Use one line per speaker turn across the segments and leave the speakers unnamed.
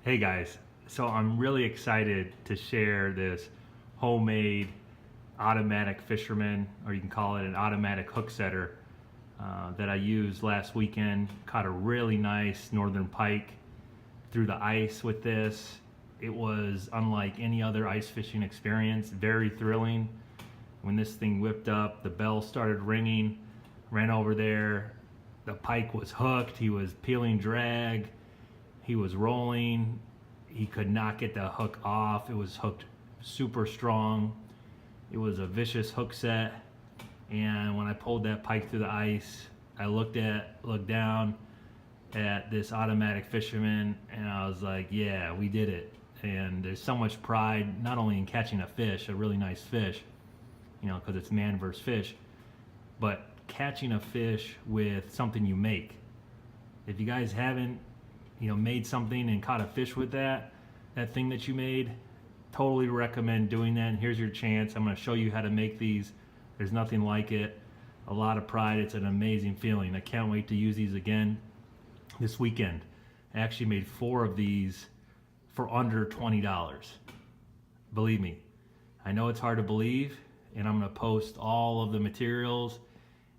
Hey guys, so I'm really excited to share this homemade automatic Fisherman, or you can call it an automatic hook setter, that I used last weekend. Caught a really nice northern pike through the ice with this. It was unlike any other ice fishing experience, very thrilling. When this thing whipped up, the bell started ringing, ran over there, the pike was hooked, he was peeling drag, he was rolling. He could not get the hook off. It was hooked super strong. It was a vicious hook set. And when I pulled that pike through the ice, I looked down at this automatic Fisherman, and I was like, yeah, we did it. And there's so much pride, not only in catching a fish, a really nice fish, because it's man versus fish, but catching a fish with something you make. If you guys haven't made something and caught a fish with that thing that you made, totally recommend doing that. And here's your chance. I'm going to show you how to make these. There's nothing like it. A lot of pride. It's an amazing feeling. I can't wait to use these again this weekend. I actually made 4 of these for under $20. Believe me, I know it's hard to believe, and I'm going to post all of the materials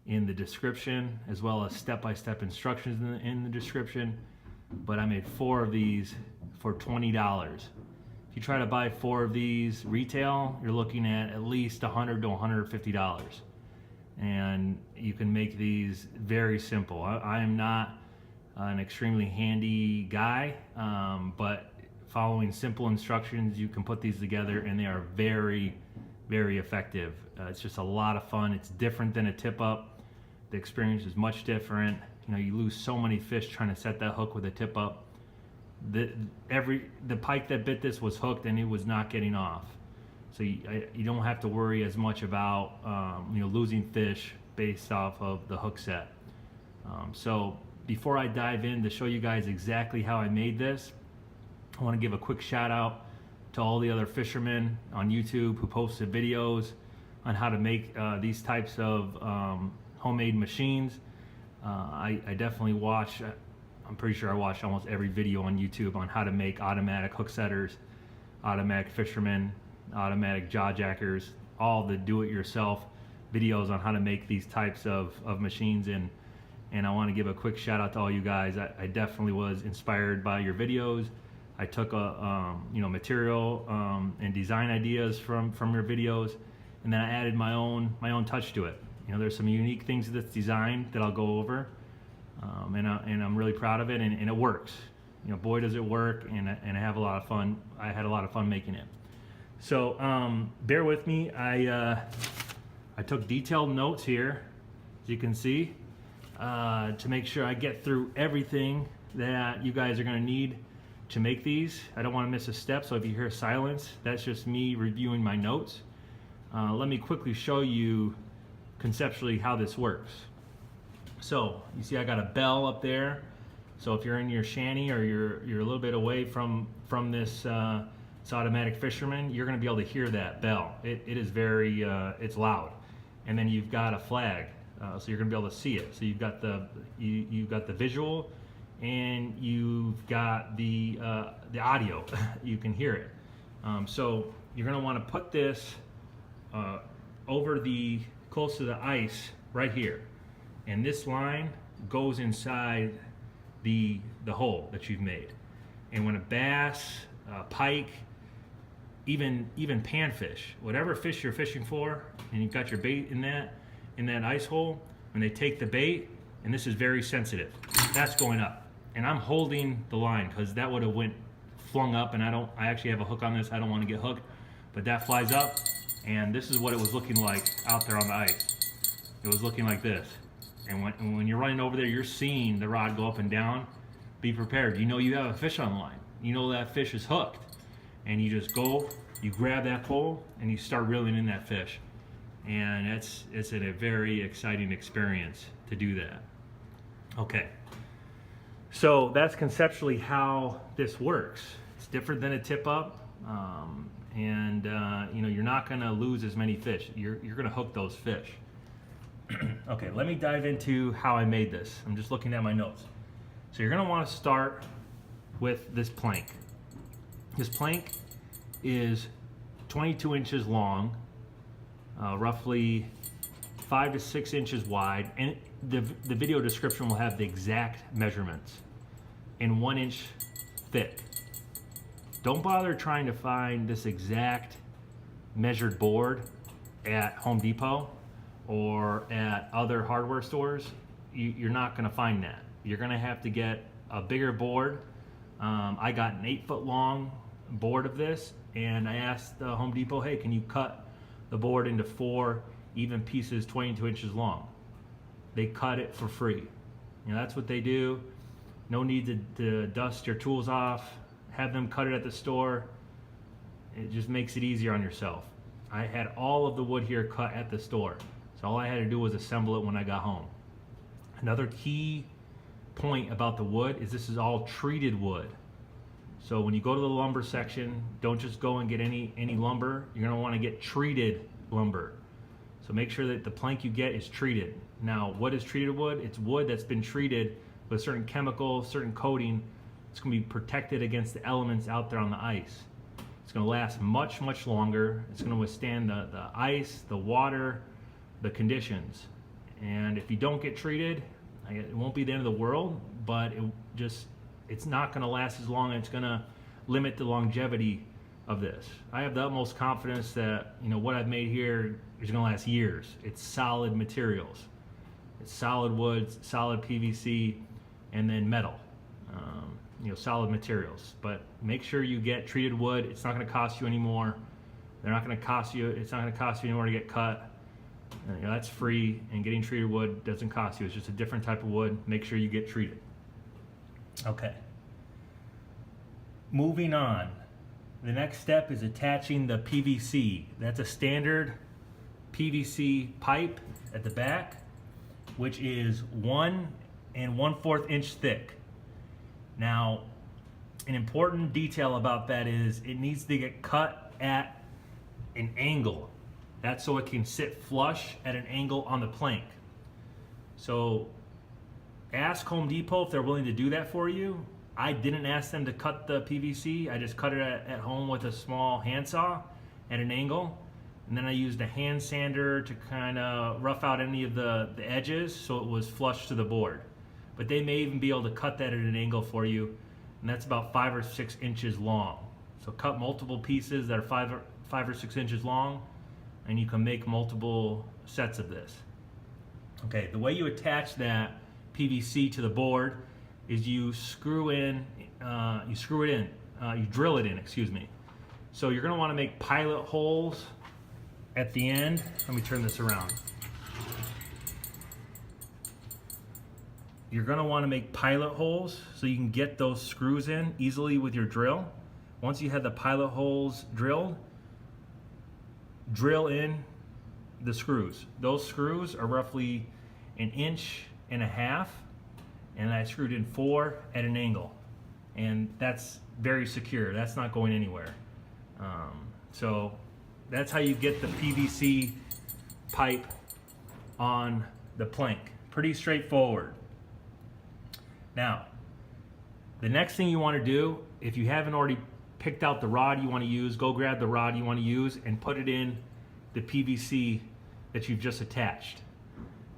in the description, as well as step-by-step instructions in the description. But I made 4 of these for $20. If you try to buy 4 of these retail, you're looking at least $100 to $150. And you can make these very simple. I am not an extremely handy guy, but following simple instructions, you can put these together, and they are very, very effective. It's just a lot of fun. It's different than a tip-up. The experience is much different. You lose so many fish trying to set that hook with a tip up. The pike that bit this was hooked, and it was not getting off. So you don't have to worry as much about losing fish based off of the hook set. So before I dive in to show you guys exactly how I made this, I want to give a quick shout out to all the other fishermen on YouTube who posted videos on how to make these types of homemade machines. I definitely watch, I'm pretty sure I watch almost every video on YouTube on how to make automatic hook setters, automatic Fisherman, automatic jaw jackers, all the do-it-yourself videos on how to make these types of machines. And I want to give a quick shout out to all you guys. I definitely was inspired by your videos. I took material and design ideas from your videos, and then I added my own touch to it. There's some unique things that's designed that I'll go over, and I'm really proud of it, and it works. Boy does it work, and I have a lot of fun. I had a lot of fun making it. So bear with me. I took detailed notes here, as you can see, to make sure I get through everything that you guys are going to need to make these. I don't want to miss a step, so if you hear silence, that's just me reviewing my notes. Let me quickly show you conceptually how this works. So you see I got a bell up there. So if you're in your shanty, or you're a little bit away from this automatic Fisherman, you're going to be able to hear that bell. It is very it's loud. And then you've got a flag, so you're going to be able to see it. So you've got the visual, and you've got the audio. You can hear it. So you're going to want to put this over close to the ice right here, and this line goes inside the hole that you've made. And when a bass, pike, even panfish, whatever fish you're fishing for, and you've got your bait in that ice hole, when they take the bait, and this is very sensitive, that's going up, and I'm holding the line because that would have flung up, and I actually have a hook on this. I don't want to get hooked, but that flies up. And this is what it was looking like out there on the ice. It was looking like this. And when you're running over there, you're seeing the rod go up and down. Be prepared. You have a fish on the line. That fish is hooked. And you just go, you grab that pole, and you start reeling in that fish. And it's a very exciting experience to do that. Okay. So that's conceptually how this works. It's different than a tip-up. And you're not going to lose as many fish. You're going to hook those fish. Okay, let me dive into how I made this. I'm just looking at my notes. So you're going to want to start with this plank. This plank is 22 inches long, roughly 5 to 6 inches wide, and the video description will have the exact measurements, and 1 inch thick. Don't bother trying to find this exact measured board at Home Depot or at other hardware stores. You're not going to find that. You're going to have to get a bigger board. I got an 8-foot long board of this, and I asked Home Depot, hey, can you cut the board into 4 even pieces 22 inches long? They cut it for free. You know, that's what they do. No need to dust your tools off, have them cut it at the store. It just makes it easier on yourself. I had all of the wood here cut at the store, so all I had to do was assemble it when I got home. Another key point about the wood is this is all treated wood. So when you go to the lumber section, don't just go and get any lumber. You're going to want to get treated lumber. So make sure that the plank you get is treated. Now, what is treated wood? It's wood that's been treated with certain chemicals, certain coating. It's going to be protected against the elements out there on the ice. It's going to last much, much longer. It's going to withstand the ice, the water, the conditions. And if you don't get treated, it won't be the end of the world, but it's not going to last as long, and it's going to limit the longevity of this. I have the utmost confidence that what I've made here is going to last years. It's solid materials. It's solid wood, solid PVC, and then metal. Solid materials. But make sure you get treated wood. It's not going to cost you anymore. It's not going to cost you anymore to get cut. That's free, and getting treated wood doesn't cost you. It's just a different type of wood. Make sure you get treated. Okay. Moving on. The next step is attaching the PVC. That's a standard PVC pipe at the back, which is 1 1/4 inch thick. Now, an important detail about that is it needs to get cut at an angle. That's so it can sit flush at an angle on the plank. So ask Home Depot if they're willing to do that for you. I didn't ask them to cut the PVC. I just cut it at home with a small handsaw at an angle. And then I used a hand sander to kind of rough out any of the edges so it was flush to the board. But they may even be able to cut that at an angle for you. And that's about 5 or 6 inches long. So cut multiple pieces that are 5 or 6 inches long, and you can make multiple sets of this. Okay, the way you attach that PVC to the board is you drill it in, excuse me. So you're going to want to make pilot holes at the end. Let me turn this around. You're going to want to make pilot holes so you can get those screws in easily with your drill. Once you have the pilot holes drilled, drill in the screws. Those screws are roughly 1.5 inches, and I screwed in 4 at an angle, and that's very secure. That's not going anywhere. So that's how you get the PVC pipe on the plank. Pretty straightforward. Now, the next thing you want to do, if you haven't already picked out the rod you want to use, go grab the rod you want to use and put it in the PVC that you've just attached.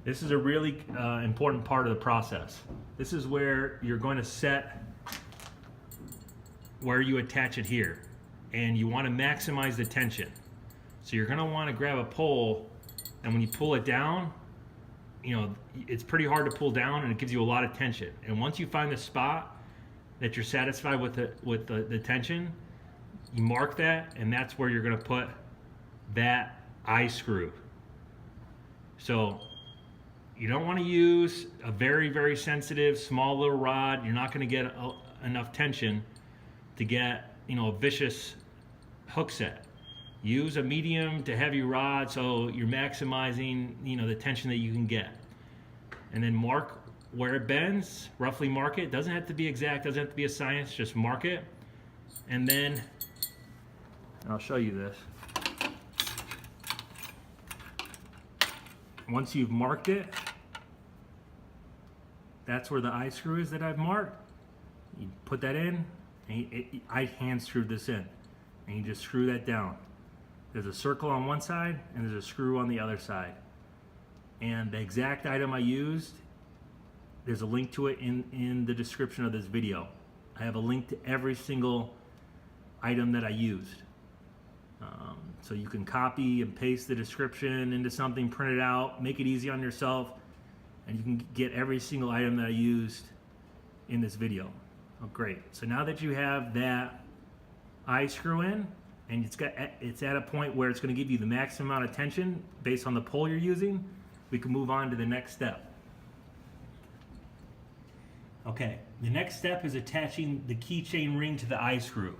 This is a really important part of the process. This is where you're going to set where you attach it here, and you want to maximize the tension. So you're going to want to grab a pole, and when you pull it down, it's pretty hard to pull down, and it gives you a lot of tension. And once you find the spot that you're satisfied with the tension, you mark that, and that's where you're going to put that eye screw. So you don't want to use a very, very sensitive small little rod. You're not going to get enough tension to get a vicious hook set. Use a medium to heavy rod so you're maximizing the tension that you can get. And then mark where it bends, roughly mark it. Doesn't have to be exact, doesn't have to be a science, just mark it. And then I'll show you this. Once you've marked it, that's where the eye screw is that I've marked. You put that in, And I hand screwed this in, and you just screw that down. There's a circle on one side and there's a screw on the other side. And the exact item I used, there's a link to it in the description of this video. I have a link to every single item that I used. So you can copy and paste the description into something, print it out, make it easy on yourself, and you can get every single item that I used in this video. Oh, great. So now that you have that eye screw in, and it's at a point where it's going to give you the maximum amount of tension based on the pole you're using, we can move on to the next step. Okay, the next step is attaching the keychain ring to the eye screw.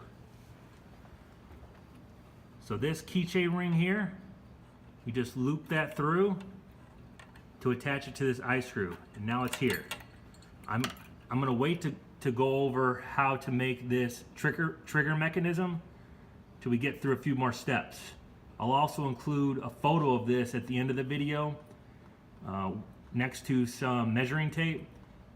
So this keychain ring here, we just loop that through to attach it to this eye screw, and now it's here. I'm going to wait to go over how to make this trigger mechanism till we get through a few more steps. I'll also include a photo of this at the end of the video next to some measuring tape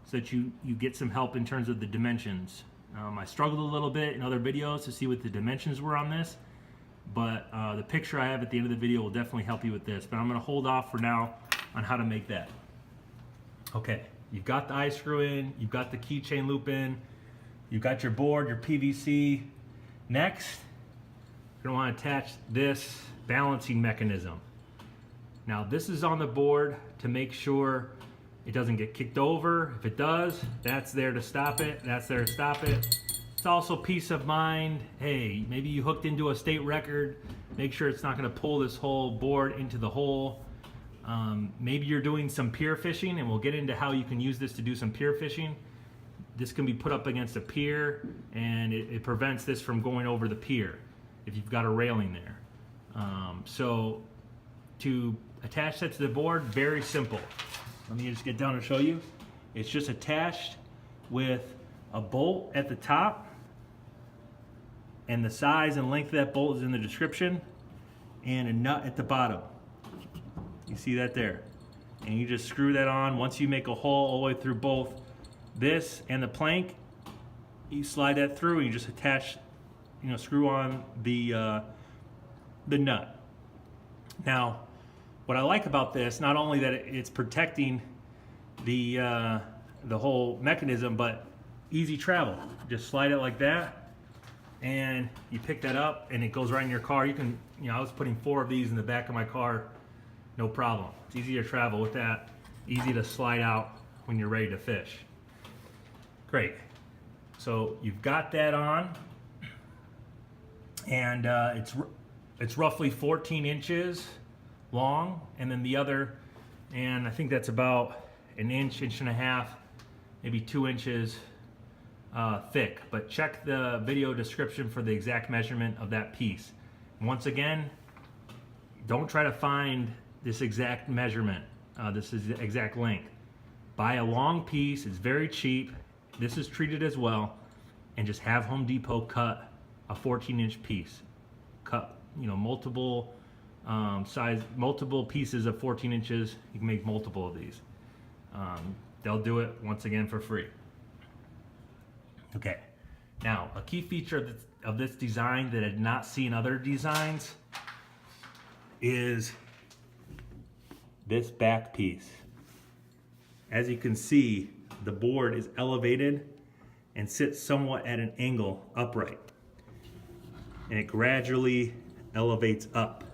so that you get some help in terms of the dimensions. I struggled a little bit in other videos to see what the dimensions were on this, but the picture I have at the end of the video will definitely help you with this, but I'm going to hold off for now on how to make that. Okay, you've got the eye screw in, you've got the keychain loop in, you've got your board, your PVC. Next, you're going to want to attach this balancing mechanism. Now this is on the board to make sure it doesn't get kicked over. If it does, that's there to stop it, that's there to stop it. It's also peace of mind. Hey, maybe you hooked into a state record, make sure it's not going to pull this whole board into the hole. Maybe you're doing some pier fishing, and we'll get into how you can use this to do some pier fishing. This can be put up against a pier, and it prevents this from going over the pier if you've got a railing there. So to attach that to the board, very simple. Let me just get down and show you. It's just attached with a bolt at the top, and the size and length of that bolt is in the description, and a nut at the bottom. You see that there? And you just screw that on. Once you make a hole all the way through both this and the plank, you slide that through and you just attach, screw on the nut. Now, what I like about this, not only that it's protecting the whole mechanism, but easy travel. Just slide it like that, and you pick that up, and it goes right in your car. You can, I was putting 4 of these in the back of my car, no problem. It's easy to travel with that, easy to slide out when you're ready to fish. Great. So you've got that on, and it's roughly 14 inches long, and then the other, and I think that's about an inch, inch and a half, maybe 2 inches thick. But check the video description for the exact measurement of that piece. And once again, don't try to find this exact measurement, this is the exact length. Buy a long piece, it's very cheap. This is treated as well, and just have Home Depot cut a 14-inch piece. Cut, multiple multiple pieces of 14 inches. You can make multiple of these. They'll do it once again for free. Okay, now a key feature of this design that I did not see in other designs is this back piece. As you can see, the board is elevated and sits somewhat at an angle upright, and it gradually elevates up.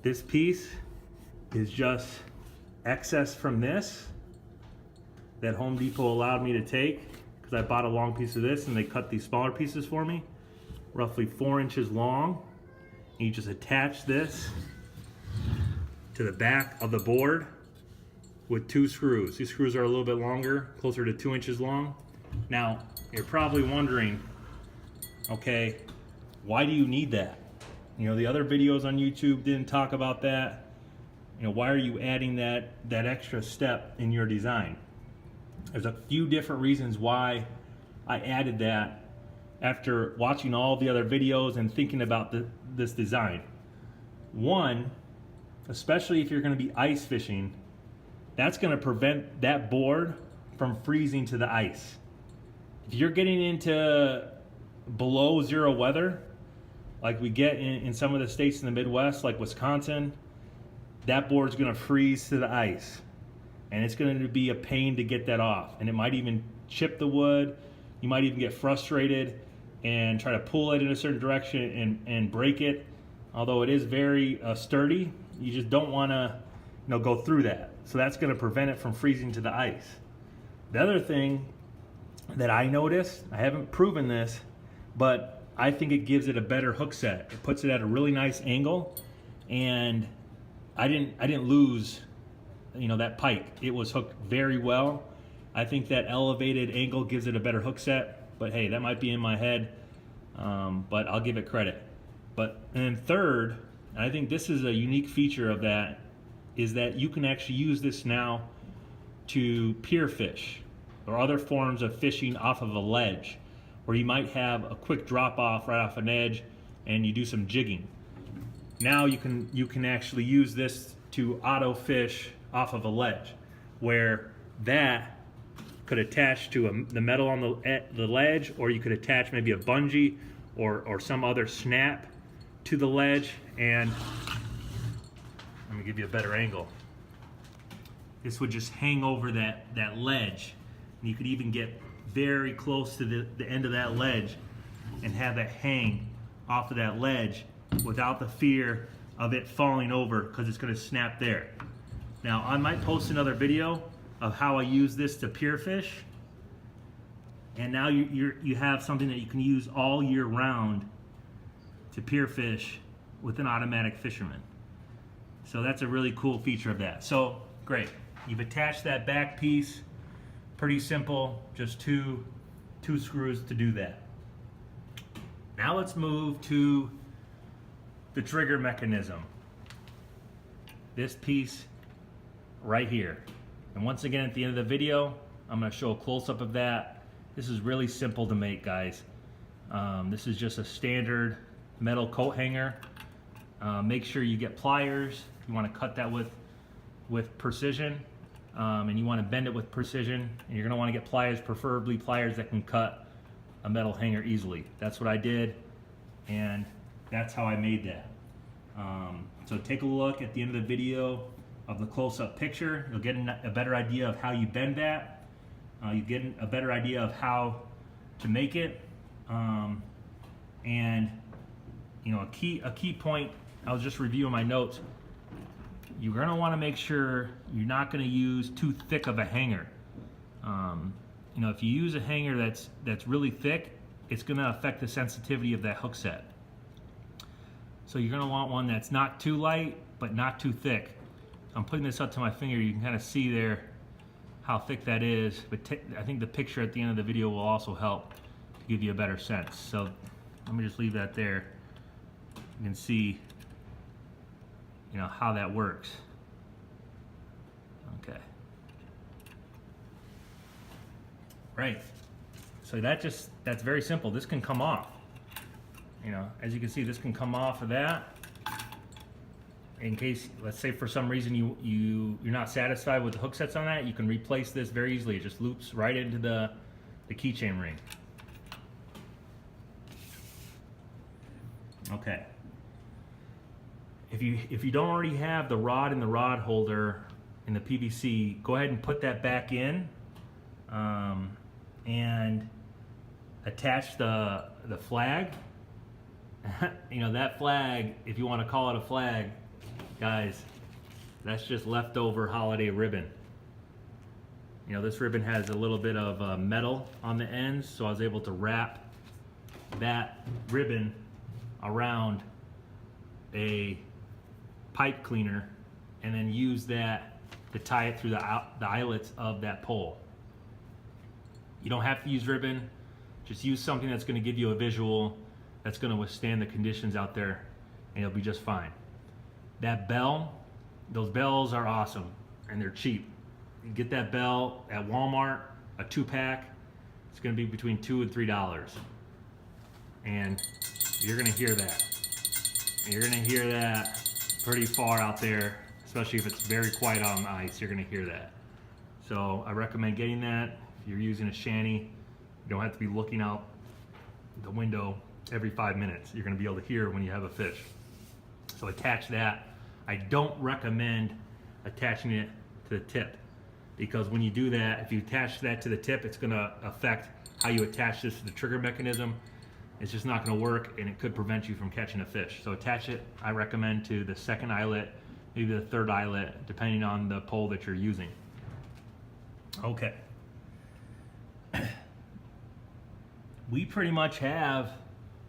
This piece is just excess from this that Home Depot allowed me to take, because I bought a long piece of this and they cut these smaller pieces for me, roughly 4 inches long. And you just attach this to the back of the board with 2 screws. These screws are a little bit longer, closer to 2 inches long. Now, you're probably wondering, okay, why do you need that? The other videos on YouTube didn't talk about that. Why are you adding that extra step in your design? There's a few different reasons why I added that after watching all the other videos and thinking about this design. One, especially if you're going to be ice fishing, that's going to prevent that board from freezing to the ice. If you're getting into below zero weather, like we get in some of the states in the Midwest, like Wisconsin, that board's gonna freeze to the ice. And it's going to be a pain to get that off. And it might even chip the wood. You might even get frustrated and try to pull it in a certain direction and break it. Although it is very sturdy, you just don't want to go through that. So that's going to prevent it from freezing to the ice. The other thing that I noticed, I haven't proven this, but I think it gives it a better hook set. It puts it at a really nice angle, and I didn't lose that pike. It was hooked very well. I think that elevated angle gives it a better hook set, but hey, that might be in my head, but I'll give it credit. And then third, and I think this is a unique feature of that, is that you can actually use this now to pier fish or other forms of fishing off of a ledge, where you might have a quick drop off right off an edge and you do some jigging. Now you can actually use this to auto fish off of a ledge, where that could attach to the metal on the ledge, or you could attach maybe a bungee or some other snap to the ledge. And let me give you a better angle. This would just hang over that ledge, and you could even get very close to the end of that ledge and have it hang off of that ledge without the fear of it falling over, because it's going to snap there. Now, I might post another video of how I use this to pier fish, and now you have something that you can use all year round to pier fish with an automatic Fisherman. So that's a really cool feature of that. So great, you've attached that back piece. Pretty simple, just two screws to do that. Now let's move to the trigger mechanism. This piece right here. And once again, at the end of the video, I'm going to show a close-up of that. This is really simple to make, guys. This is just a standard metal coat hanger. Make sure you get pliers. You want to cut that with precision, and you want to bend it with precision. And you're going to want to get pliers, preferably pliers that can cut a metal hanger easily. That's what I did, and that's how I made that. So take a look at the end of the video of the close-up picture. You'll get a better idea of how you bend that. You get a better idea of how to make it. And a key point, I was just reviewing my notes. You're going to want to make sure you're not going to use too thick of a hanger. If you use a hanger that's really thick, it's going to affect the sensitivity of that hook set. So you're going to want one that's not too light, but not too thick. I'm putting this up to my finger. You can kind of see there how thick that is, but I think the picture at the end of the video will also help to give you a better sense. So let me just leave that there. You can see how that works. Okay. Right. So that's very simple. This can come off. As you can see, this can come off of that. In case, let's say for some reason you're not satisfied with the hook sets on that, you can replace this very easily. It just loops right into the keychain ring. Okay. If you don't already have the rod and the rod holder in the PVC, go ahead and put that back in, and attach the flag. That flag, if you want to call it a flag, guys, that's just leftover holiday ribbon. This ribbon has a little bit of metal on the ends, so I was able to wrap that ribbon around a pipe cleaner and then use that to tie it through the eyelets of that pole. You don't have to use ribbon, just use something that's going to give you a visual that's going to withstand the conditions out there, and you'll be just fine. That bell, those bells are awesome and they're cheap. You get that bell at Walmart, a 2-pack, it's going to be between $2 and $3. And you're going to hear that. And you're going to hear that pretty far out there, especially if it's very quiet on ice. You're going to hear that. So I recommend getting that. If you're using a shanty, You don't have to be looking out the window every 5 minutes. You're going to be able to hear when you have a fish. So attach that. I don't recommend attaching it to the tip, because when you do that, if you attach that to the tip, it's going to affect how you attach this to the trigger mechanism. It's just not going to work, and it could prevent you from catching a fish. So attach it, I recommend, to the second eyelet, maybe the third eyelet, depending on the pole that you're using. Okay. We pretty much have,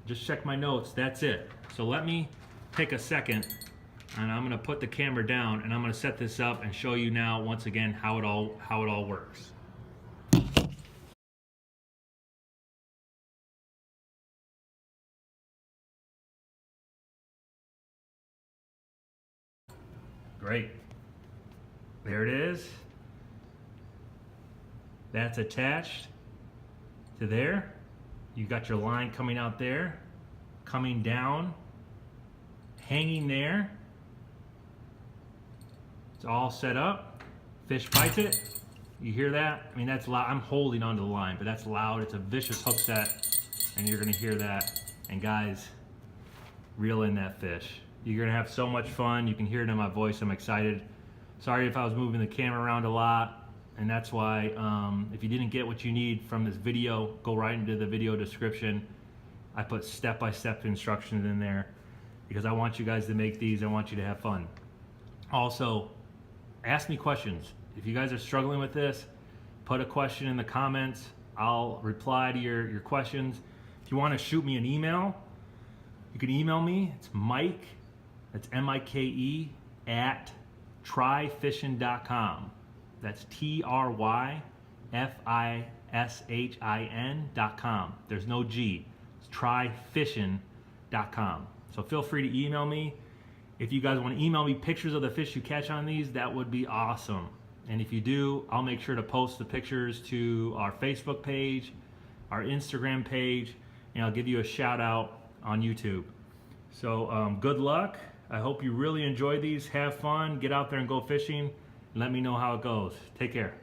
just check my notes, that's it. So let me take a second, and I'm going to put the camera down, and I'm going to set this up and show you now once again how it all works. Great. There it is. That's attached to there. You got your line coming out there, coming down, hanging there. It's all set up. Fish bites it. You hear that? I mean, that's loud. I'm holding onto the line, but that's loud. It's a vicious hook set, and you're gonna hear that. And guys, reel in that fish. You're gonna have so much fun. You can hear it in my voice. I'm excited. Sorry if I was moving the camera around a lot, and that's why if you didn't get what you need from this video, go right into the video description. I put step-by-step instructions in there because I want you guys to make these. I want you to have fun. Also, ask me questions. If you guys are struggling with this, put a question in the comments. I'll reply to your questions. If you want to shoot me an email, you can email me. It's Mike, that's M-I-K-E, at tryfishin.com. That's TRYFISHIN.com. There's no G. It's tryfishin.com. So feel free to email me. If you guys want to email me pictures of the fish you catch on these, that would be awesome. And if you do, I'll make sure to post the pictures to our Facebook page, our Instagram page, and I'll give you a shout out on YouTube. So good luck. I hope you really enjoy these. Have fun. Get out there and go fishing. Let me know how it goes. Take care.